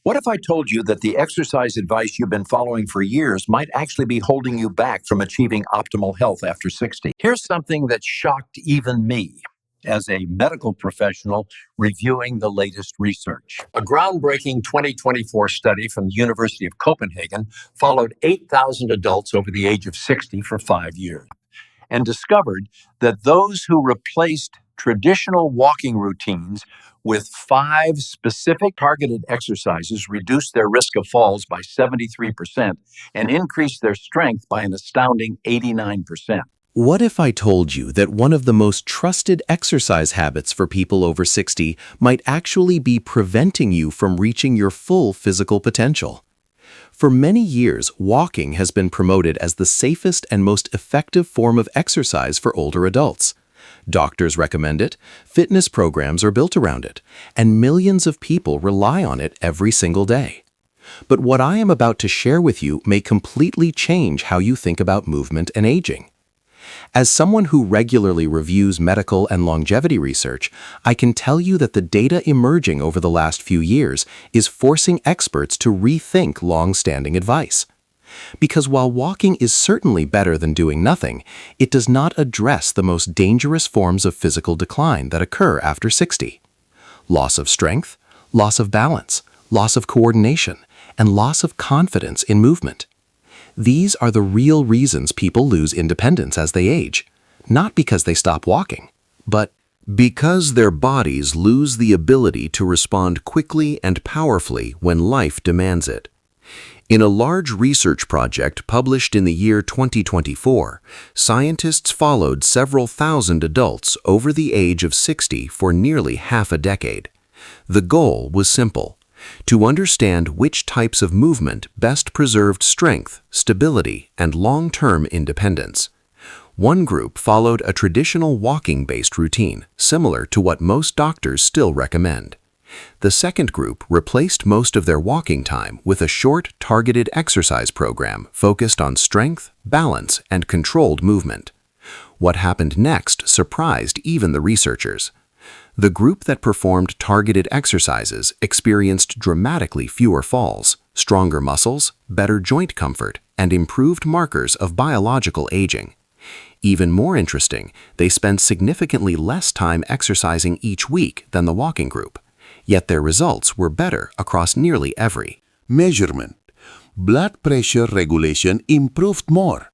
What if I told you that the exercise advice you've been following for years might actually be holding you back from achieving optimal health after 60? Here's something that shocked even me as a medical professional reviewing the latest research. A groundbreaking 2024 study from the University of Copenhagen followed 8,000 adults over the age of 60 for 5 years and discovered that those who replaced traditional walking routines with 5 specific targeted exercises reduced their risk of falls by 73% and increased their strength by an astounding 89%. What if I told you that one of the most trusted exercise habits for people over 60 might actually be preventing you from reaching your full physical potential? For many years, walking has been promoted as the safest and most effective form of exercise for older adults. Doctors recommend it, fitness programs are built around it, and millions of people rely on it every single day. But what I am about to share with you may completely change how you think about movement and aging. As someone who regularly reviews medical and longevity research, I can tell you that the data emerging over the last few years is forcing experts to rethink long-standing advice. Because while walking is certainly better than doing nothing, it does not address the most dangerous forms of physical decline that occur after 60. Loss of strength, loss of balance, loss of coordination, and loss of confidence in movement. These are the real reasons people lose independence as they age, not because they stop walking, but because their bodies lose the ability to respond quickly and powerfully when life demands it. In a large research project published in the year 2024, scientists followed several thousand adults over the age of 60 for nearly half a decade. The goal was simple: to understand which types of movement best preserved strength, stability, and long-term independence. One group followed a traditional walking-based routine, similar to what most doctors still recommend. The second group replaced most of their walking time with a short, targeted exercise program focused on strength, balance, and controlled movement. What happened next surprised even the researchers. The group that performed targeted exercises experienced dramatically fewer falls, stronger muscles, better joint comfort, and improved markers of biological aging. Even more interesting, they spent significantly less time exercising each week than the walking group. Yet their results were better across nearly every measurement. Blood pressure regulation improved more.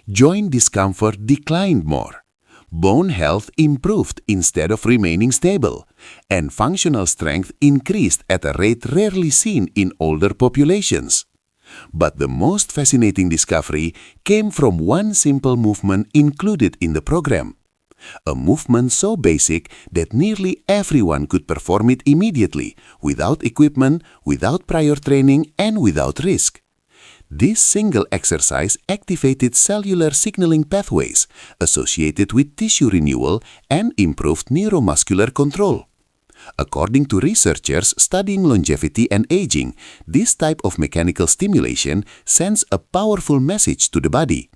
Joint discomfort declined more. Bone health improved instead of remaining stable, and functional strength increased at a rate rarely seen in older populations. But the most fascinating discovery came from one simple movement included in the program. A movement so basic that nearly everyone could perform it immediately, without equipment, without prior training, and without risk. This single exercise activated cellular signaling pathways associated with tissue renewal and improved neuromuscular control. According to researchers studying longevity and aging, this type of mechanical stimulation sends a powerful message to the body.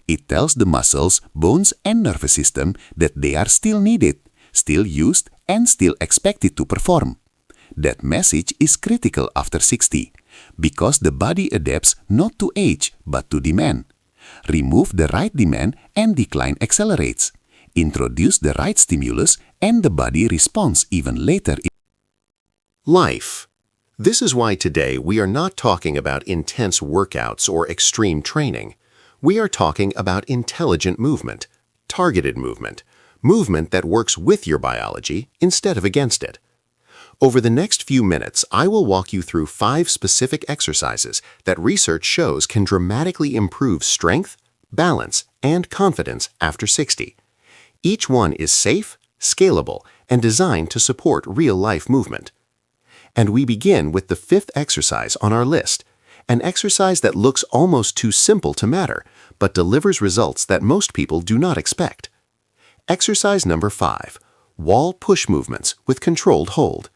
It tells the muscles, bones, and nervous system that they are still needed, still used, and still expected to perform. That message is critical after 60, because the body adapts not to age but to demand. Remove the right demand and decline accelerates. Introduce the right stimulus and the body responds even later. Life. This is why today we are not talking about intense workouts or extreme training. We are talking about intelligent movement, targeted movement, movement that works with your biology instead of against it. Over the next few minutes, I will walk you through 5 specific exercises that research shows can dramatically improve strength, balance, and confidence after 60. Each one is safe, scalable, and designed to support real-life movement. And we begin with the 5th exercise on our list, an exercise that looks almost too simple to matter, but delivers results that most people do not expect. Exercise number 5, wall push movements with controlled hold.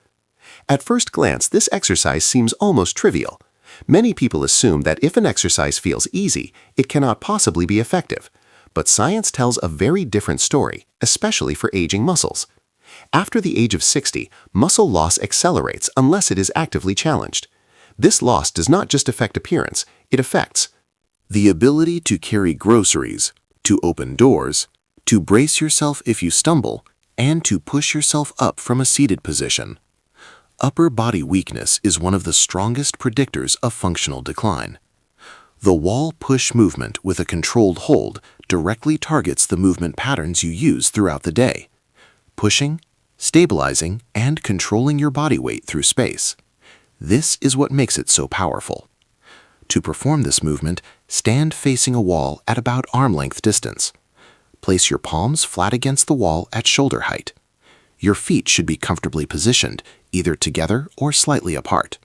At first glance, this exercise seems almost trivial. Many people assume that if an exercise feels easy, it cannot possibly be effective. But science tells a very different story, especially for aging muscles. After the age of 60, muscle loss accelerates unless it is actively challenged. This loss does not just affect appearance, it affects the ability to carry groceries, to open doors, to brace yourself if you stumble, and to push yourself up from a seated position. Upper body weakness is one of the strongest predictors of functional decline. The wall push movement with a controlled hold directly targets the movement patterns you use throughout the day, pushing, stabilizing, and controlling your body weight through space. This is what makes it so powerful. To perform this movement, stand facing a wall at about arm-length distance. Place your palms flat against the wall at shoulder height. Your feet should be comfortably positioned, either together or slightly apart.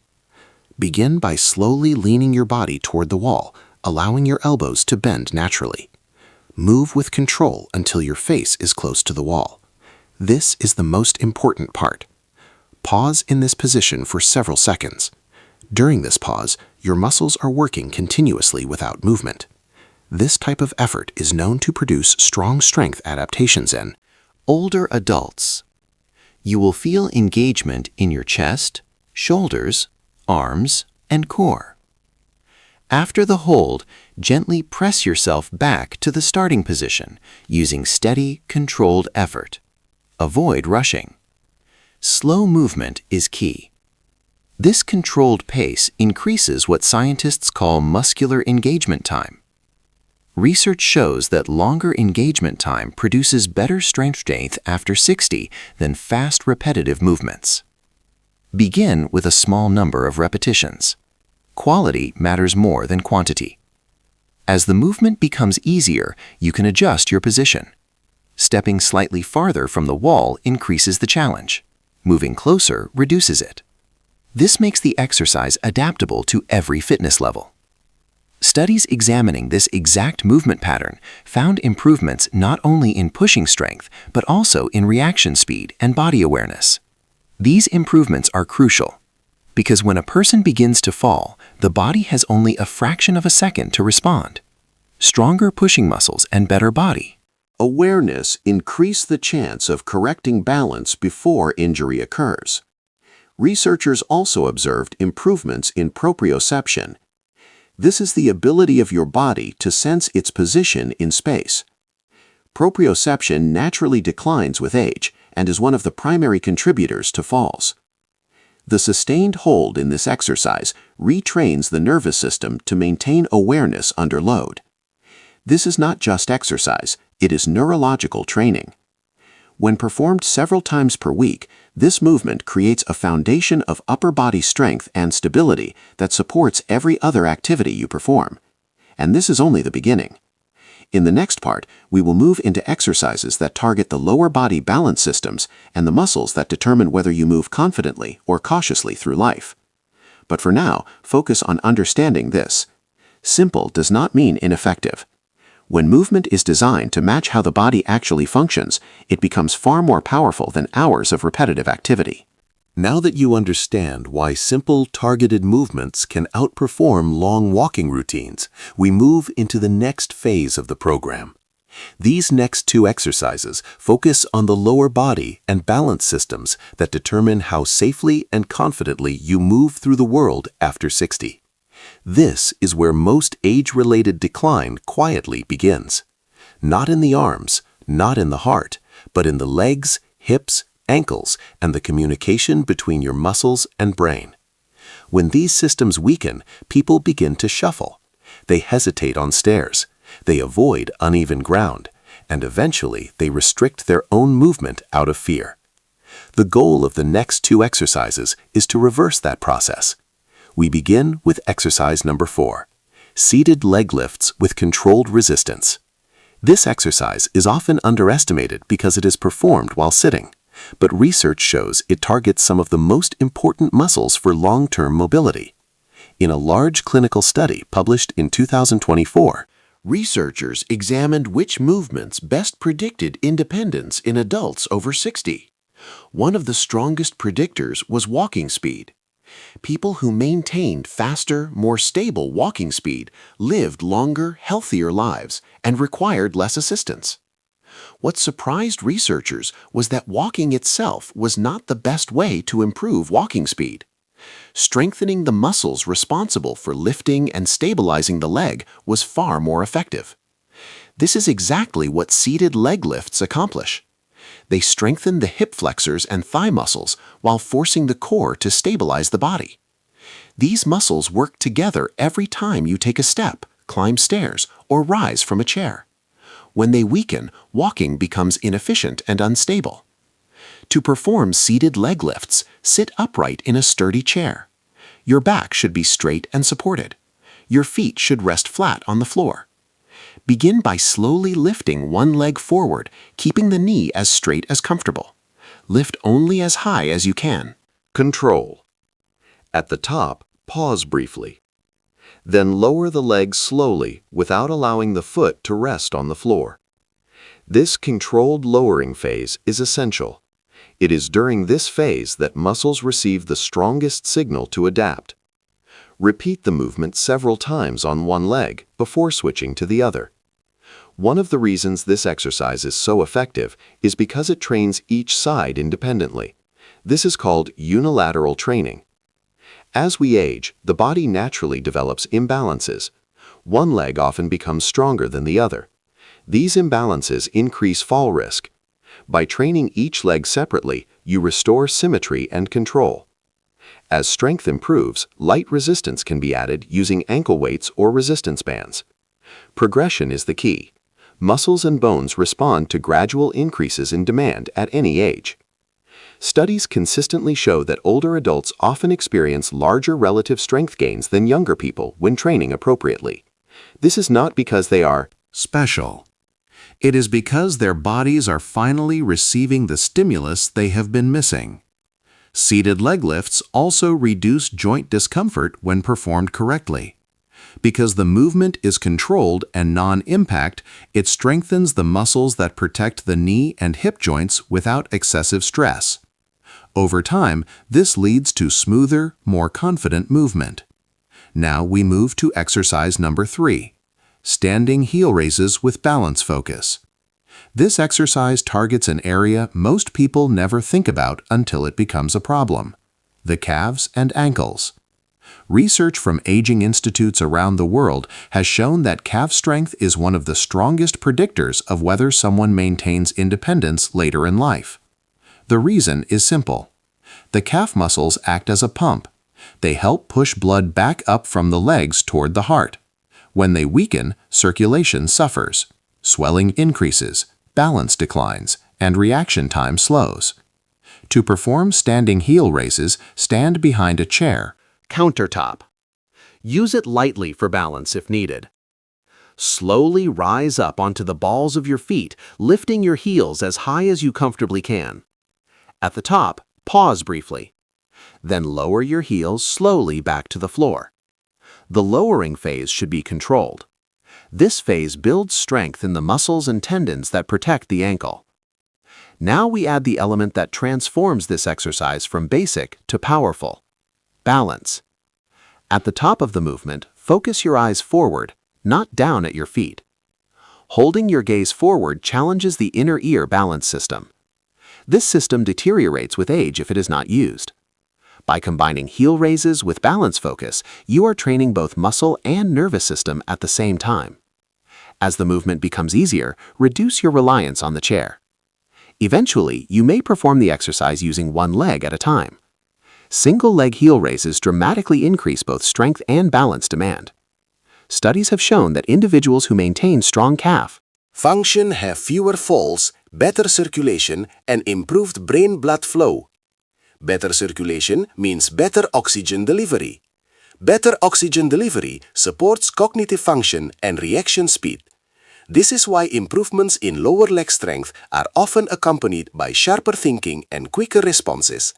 Begin by slowly leaning your body toward the wall, allowing your elbows to bend naturally. Move with control until your face is close to the wall. This is the most important part. Pause in this position for several seconds. During this pause, your muscles are working continuously without movement. This type of effort is known to produce strong strength adaptations in older adults. You will feel engagement in your chest, shoulders, arms, and core. After the hold, gently press yourself back to the starting position using steady, controlled effort. Avoid rushing. Slow movement is key. This controlled pace increases what scientists call muscular engagement time. Research shows that longer engagement time produces better strength after 60 than fast repetitive movements. Begin with a small number of repetitions. Quality matters more than quantity. As the movement becomes easier, you can adjust your position. Stepping slightly farther from the wall increases the challenge. Moving closer reduces it. This makes the exercise adaptable to every fitness level. Studies examining this exact movement pattern found improvements not only in pushing strength, but also in reaction speed and body awareness. These improvements are crucial because when a person begins to fall, the body has only a fraction of a second to respond. Stronger pushing muscles and better body Awareness increase the chance of correcting balance before injury occurs. Researchers also observed improvements in proprioception. This is the ability of your body to sense its position in space. Proprioception naturally declines with age and is one of the primary contributors to falls. The sustained hold in this exercise retrains the nervous system to maintain awareness under load. This is not just exercise, it is neurological training. When performed several times per week, this movement creates a foundation of upper body strength and stability that supports every other activity you perform. And this is only the beginning. In the next part, we will move into exercises that target the lower body balance systems and the muscles that determine whether you move confidently or cautiously through life. But for now, focus on understanding this. Simple does not mean ineffective. When movement is designed to match how the body actually functions, it becomes far more powerful than hours of repetitive activity. Now that you understand why simple, targeted movements can outperform long walking routines, we move into the next phase of the program. These next two exercises focus on the lower body and balance systems that determine how safely and confidently you move through the world after 60. This is where most age-related decline quietly begins. Not in the arms, not in the heart, but in the legs, hips, ankles, and the communication between your muscles and brain. When these systems weaken, people begin to shuffle. They hesitate on stairs. They avoid uneven ground. And eventually, they restrict their own movement out of fear. The goal of the next two exercises is to reverse that process. We begin with exercise number 4, seated leg lifts with controlled resistance. This exercise is often underestimated because it is performed while sitting, but research shows it targets some of the most important muscles for long-term mobility. In a large clinical study published in 2024, researchers examined which movements best predicted independence in adults over 60. One of the strongest predictors was walking speed. People who maintained faster, more stable walking speed lived longer, healthier lives and required less assistance. What surprised researchers was that walking itself was not the best way to improve walking speed. Strengthening the muscles responsible for lifting and stabilizing the leg was far more effective. This is exactly what seated leg lifts accomplish. They strengthen the hip flexors and thigh muscles while forcing the core to stabilize the body. These muscles work together every time you take a step, climb stairs, or rise from a chair. When they weaken, walking becomes inefficient and unstable. To perform seated leg lifts, sit upright in a sturdy chair. Your back should be straight and supported. Your feet should rest flat on the floor. Begin by slowly lifting one leg forward, keeping the knee as straight as comfortable. Lift only as high as you can. Control. At the top, pause briefly. Then lower the leg slowly without allowing the foot to rest on the floor. This controlled lowering phase is essential. It is during this phase that muscles receive the strongest signal to adapt. Repeat the movement several times on one leg before switching to the other. One of the reasons this exercise is so effective is because it trains each side independently. This is called unilateral training. As we age, the body naturally develops imbalances. One leg often becomes stronger than the other. These imbalances increase fall risk. By training each leg separately, you restore symmetry and control. As strength improves, light resistance can be added using ankle weights or resistance bands. Progression is the key. Muscles and bones respond to gradual increases in demand at any age. Studies consistently show that older adults often experience larger relative strength gains than younger people when training appropriately. This is not because they are Special. It is because their bodies are finally receiving the stimulus they have been missing. Seated leg lifts also reduce joint discomfort when performed correctly. Because the movement is controlled and non-impact, it strengthens the muscles that protect the knee and hip joints without excessive stress. Over time, this leads to smoother, more confident movement. Now we move to exercise number 3, standing heel raises with balance focus. This exercise targets an area most people never think about until it becomes a problem: the calves and ankles. Research from aging institutes around the world has shown that calf strength is one of the strongest predictors of whether someone maintains independence later in life. The reason is simple. The calf muscles act as a pump. They help push blood back up from the legs toward the heart. When they weaken, circulation suffers. Swelling increases, balance declines, and reaction time slows. To perform standing heel raises, stand behind a chair. Countertop. Use it lightly for balance if needed. Slowly rise up onto the balls of your feet, lifting your heels as high as you comfortably can. At the top, pause briefly. Then lower your heels slowly back to the floor. The lowering phase should be controlled. This phase builds strength in the muscles and tendons that protect the ankle. Now we add the element that transforms this exercise from basic to powerful: balance. At the top of the movement, focus your eyes forward, not down at your feet. Holding your gaze forward challenges the inner ear balance system. This system deteriorates with age if it is not used. By combining heel raises with balance focus, you are training both muscle and nervous system at the same time. As the movement becomes easier, reduce your reliance on the chair. Eventually, you may perform the exercise using one leg at a time. Single-leg heel raises dramatically increase both strength and balance demand. Studies have shown that individuals who maintain strong calf Function have fewer falls, better circulation, and improved brain blood flow. Better circulation means better oxygen delivery. Better oxygen delivery supports cognitive function and reaction speed. This is why improvements in lower leg strength are often accompanied by sharper thinking and quicker responses.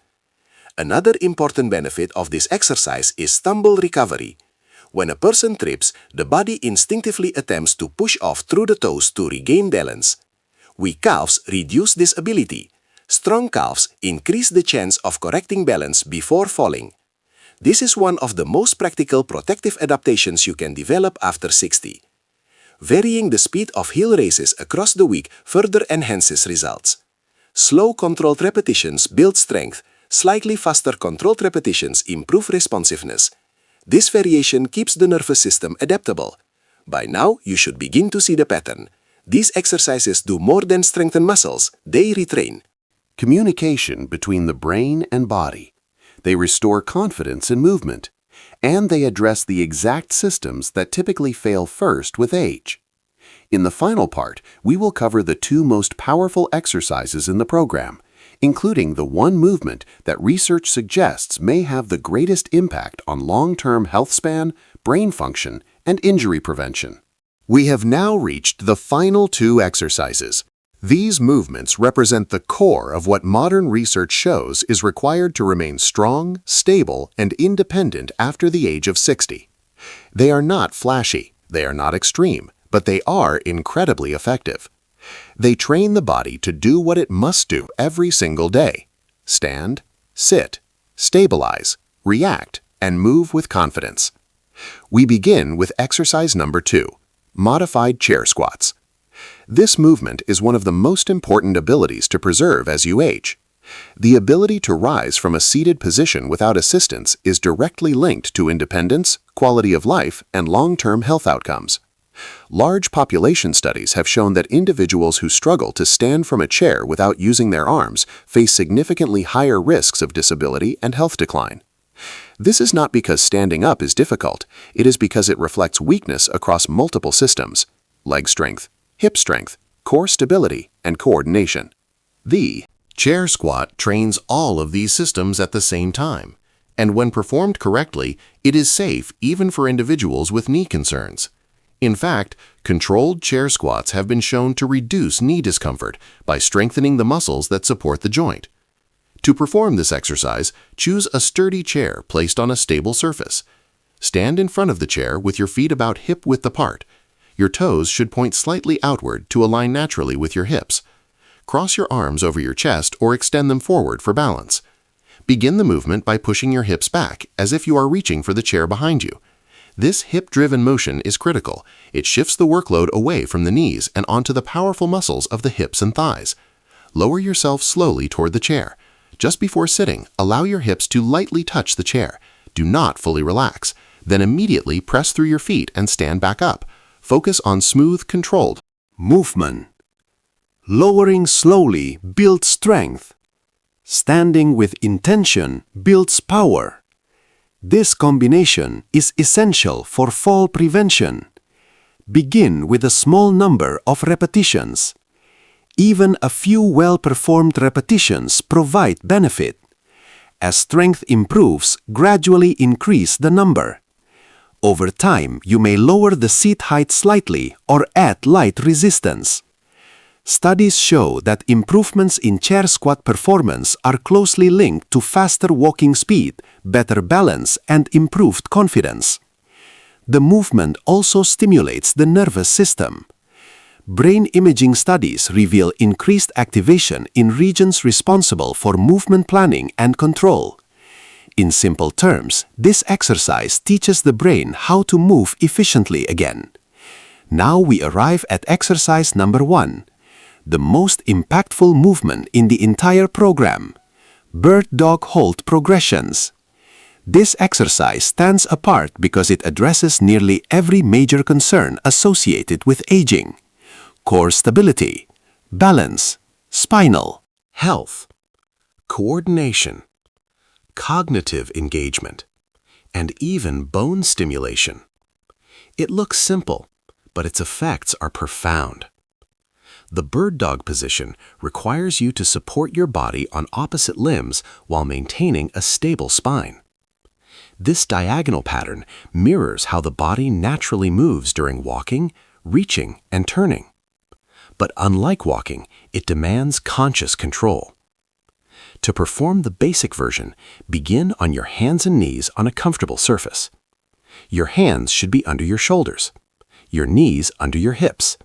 Another important benefit of this exercise is stumble recovery. When a person trips, the body instinctively attempts to push off through the toes to regain balance. Weak calves reduce this ability. Strong calves increase the chance of correcting balance before falling. This is one of the most practical protective adaptations you can develop after 60. Varying the speed of heel raises across the week further enhances results. Slow, controlled repetitions build strength, Slightly faster controlled repetitions improve responsiveness. This variation keeps the nervous system adaptable. By now, you should begin to see the pattern. These exercises do more than strengthen muscles, they retrain. Communication between the brain and body. They restore confidence in movement, and they address the exact systems that typically fail first with age. In the final part, we will cover the two most powerful exercises in the program, including the one movement that research suggests may have the greatest impact on long-term health span, brain function, and injury prevention. We have now reached the final two exercises. These movements represent the core of what modern research shows is required to remain strong, stable, and independent after the age of 60. They are not flashy, they are not extreme, but they are incredibly effective. They train the body to do what it must do every single day: stand, sit, stabilize, react, and move with confidence. We begin with exercise number 2, modified chair squats. This movement is one of the most important abilities to preserve as you age. The ability to rise from a seated position without assistance is directly linked to independence, quality of life, and long-term health outcomes. Large population studies have shown that individuals who struggle to stand from a chair without using their arms face significantly higher risks of disability and health decline. This is not because standing up is difficult, it is because it reflects weakness across multiple systems: leg strength, hip strength, core stability, and coordination. The chair squat trains all of these systems at the same time, and when performed correctly, it is safe even for individuals with knee concerns. In fact, controlled chair squats have been shown to reduce knee discomfort by strengthening the muscles that support the joint. To perform this exercise, choose a sturdy chair placed on a stable surface. Stand in front of the chair with your feet about hip-width apart. Your toes should point slightly outward to align naturally with your hips. Cross your arms over your chest or extend them forward for balance. Begin the movement by pushing your hips back as if you are reaching for the chair behind you. This hip-driven motion is critical. It shifts the workload away from the knees and onto the powerful muscles of the hips and thighs. Lower yourself slowly toward the chair. Just before sitting, allow your hips to lightly touch the chair. Do not fully relax. Then immediately press through your feet and stand back up. Focus on smooth, controlled movement. Lowering slowly builds strength. Standing with intention builds power. This combination is essential for fall prevention. Begin with a small number of repetitions. Even a few well-performed repetitions provide benefit. As strength improves, gradually increase the number. Over time, you may lower the seat height slightly or add light resistance. Studies show that improvements in chair squat performance are closely linked to faster walking speed, better balance, and improved confidence. The movement also stimulates the nervous system. Brain imaging studies reveal increased activation in regions responsible for movement planning and control. In simple terms, this exercise teaches the brain how to move efficiently again. Now we arrive at exercise number 1. The most impactful movement in the entire program: bird dog hold progressions. This exercise stands apart because it addresses nearly every major concern associated with aging: core stability, balance, spinal health, coordination, cognitive engagement, and even bone stimulation. It looks simple, but its effects are profound. The bird dog position requires you to support your body on opposite limbs while maintaining a stable spine. This diagonal pattern mirrors how the body naturally moves during walking, reaching, and turning. But unlike walking, it demands conscious control. To perform the basic version, begin on your hands and knees on a comfortable surface. Your hands should be under your shoulders, your knees under your hips.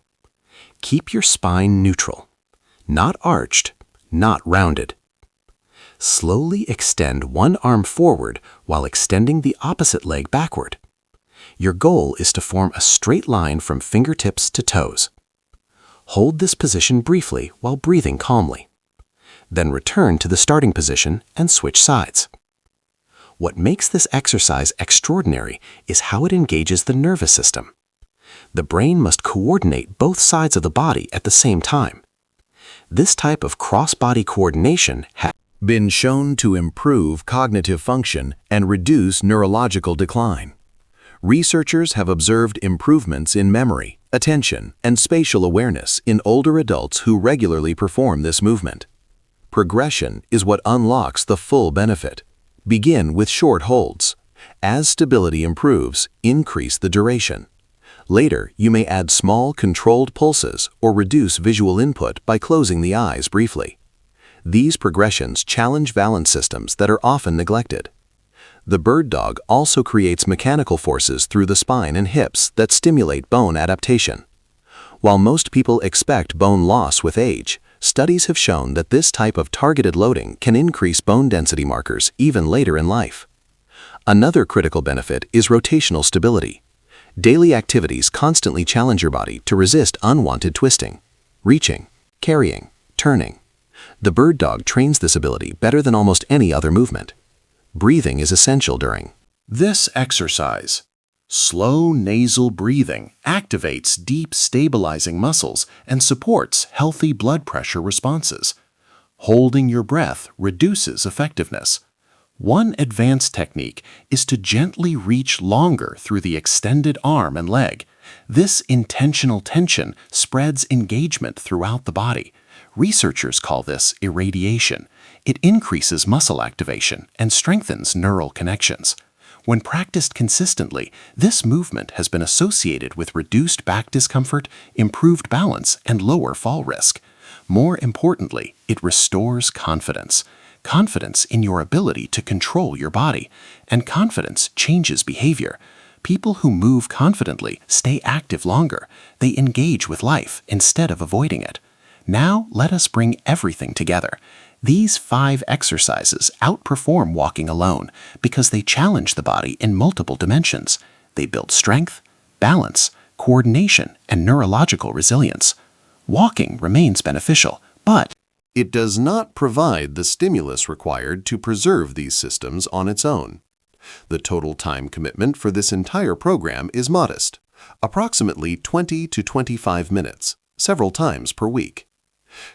Keep your spine neutral, not arched, not rounded. Slowly extend one arm forward while extending the opposite leg backward. Your goal is to form a straight line from fingertips to toes. Hold this position briefly while breathing calmly. Then return to the starting position and switch sides. What makes this exercise extraordinary is how it engages the nervous system. The brain must coordinate both sides of the body at the same time. This type of cross-body coordination has been shown to improve cognitive function and reduce neurological decline. Researchers have observed improvements in memory, attention, and spatial awareness in older adults who regularly perform this movement. Progression is what unlocks the full benefit. Begin with short holds. As stability improves, increase the duration. Later, you may add small, controlled pulses or reduce visual input by closing the eyes briefly. These progressions challenge balance systems that are often neglected. The bird dog also creates mechanical forces through the spine and hips that stimulate bone adaptation. While most people expect bone loss with age, studies have shown that this type of targeted loading can increase bone density markers even later in life. Another critical benefit is rotational stability. Daily activities constantly challenge your body to resist unwanted twisting, reaching, carrying, turning. The bird dog trains this ability better than almost any other movement. Breathing is essential during this exercise. Slow nasal breathing activates deep stabilizing muscles and supports healthy blood pressure responses. Holding your breath reduces effectiveness. One advanced technique is to gently reach longer through the extended arm and leg. This intentional tension spreads engagement throughout the body. Researchers call this irradiation. It increases muscle activation and strengthens neural connections. When practiced consistently, this movement has been associated with reduced back discomfort, improved balance, and lower fall risk. More importantly, it restores confidence. Confidence in your ability to control your body. And confidence changes behavior. People who move confidently stay active longer. They engage with life instead of avoiding it. Now, let us bring everything together. These 5 exercises outperform walking alone because they challenge the body in multiple dimensions. They build strength, balance, coordination, and neurological resilience. Walking remains beneficial, but it does not provide the stimulus required to preserve these systems on its own. The total time commitment for this entire program is modest, approximately 20 to 25 minutes, several times per week.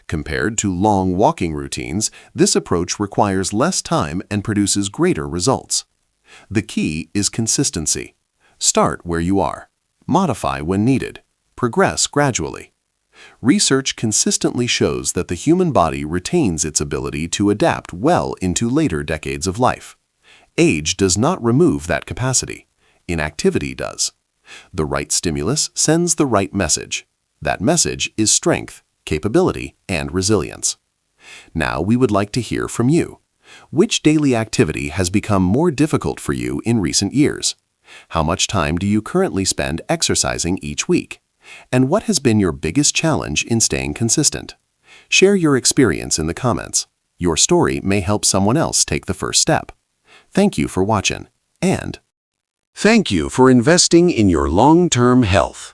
Compared to long walking routines, this approach requires less time and produces greater results. The key is consistency. Start where you are. Modify when needed. Progress gradually. Research consistently shows that the human body retains its ability to adapt well into later decades of life. Age does not remove that capacity. Inactivity does. The right stimulus sends the right message. That message is strength, capability, and resilience. Now we would like to hear from you. Which daily activity has become more difficult for you in recent years? How much time do you currently spend exercising each week? And what has been your biggest challenge in staying consistent? Share your experience in the comments. Your story may help someone else take the first step. Thank you for watching, and Thank you for investing in your long-term health.